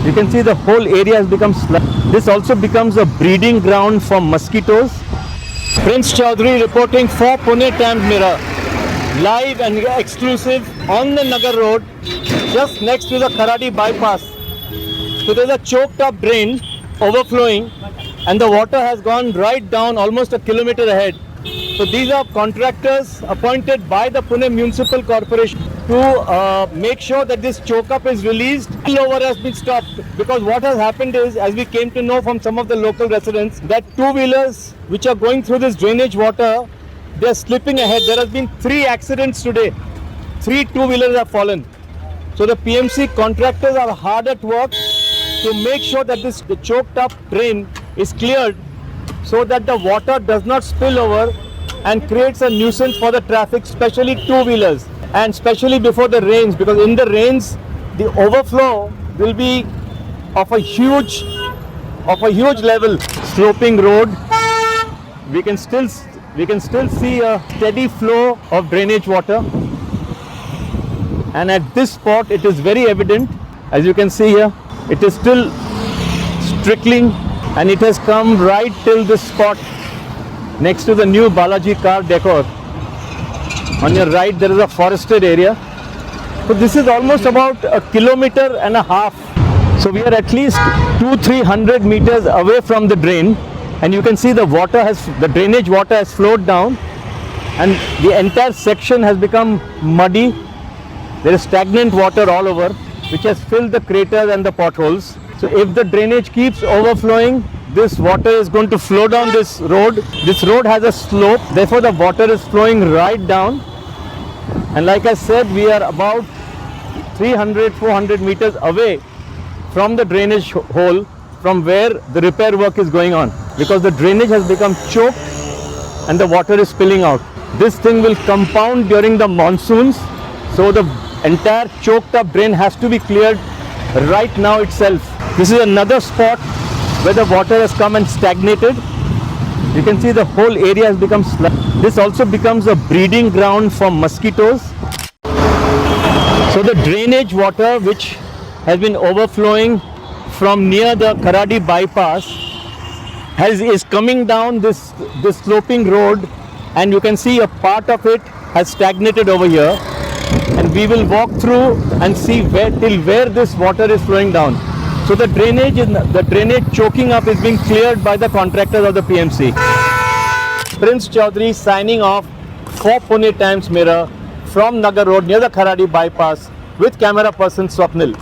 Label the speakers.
Speaker 1: You can see the whole area has become this also becomes a breeding ground for mosquitoes. Prince Chaudhary reporting for Pune Times Mirror, live and exclusive on the Nagar Road, just next to the Kharadi bypass. So there's a choked up drain overflowing and the water has gone right down almost a kilometer ahead. So these are contractors appointed by the Pune Municipal Corporation to make sure that this choke up is released. Spillover has been stopped, because what has happened is, as we came to know from some of the local residents, that two-wheelers which are going through this drainage water, they are slipping ahead. There has been 3 accidents today. 3 two-wheelers have fallen. So the PMC contractors are hard at work to make sure that the choked up drain is cleared so that the water does not spill over and creates a nuisance for the traffic, especially two-wheelers, and especially before the rains, because in the rains the overflow will be of a huge level. Sloping road, we can still see a steady flow of drainage water, and at this spot it is very evident, as you can see here, it is still trickling, and it has come right till this spot next to the new Balaji car decor. On your right there is a forested area. So this is almost about 1.5 kilometers. So we are at least 200-300 meters away from the drain, and you can see the drainage water has flowed down and the entire section has become muddy. There is stagnant water all over, which has filled the craters and the potholes. So if the drainage keeps overflowing, this water is going to flow down this road. This road has a slope, therefore the water is flowing right down. And like I said, we are about 300-400 meters away from the drainage hole from where the repair work is going on, because the drainage has become choked and the water is spilling out. This thing will compound during the monsoons, so the entire choked up drain has to be cleared right now itself. This is another spot where the water has come and stagnated. You can see the whole area has become this also becomes a breeding ground for mosquitoes. So the drainage water which has been overflowing from near the Kharadi bypass is coming down this sloping road, and you can see a part of it has stagnated over here, and we will walk through and see till where this water is flowing down. So the drainage choking up is being cleared by the contractors of the PMC. Prince Chaudhary signing off for Pune Times Mirror from Nagar Road near the Kharadi bypass with camera person Swapnil.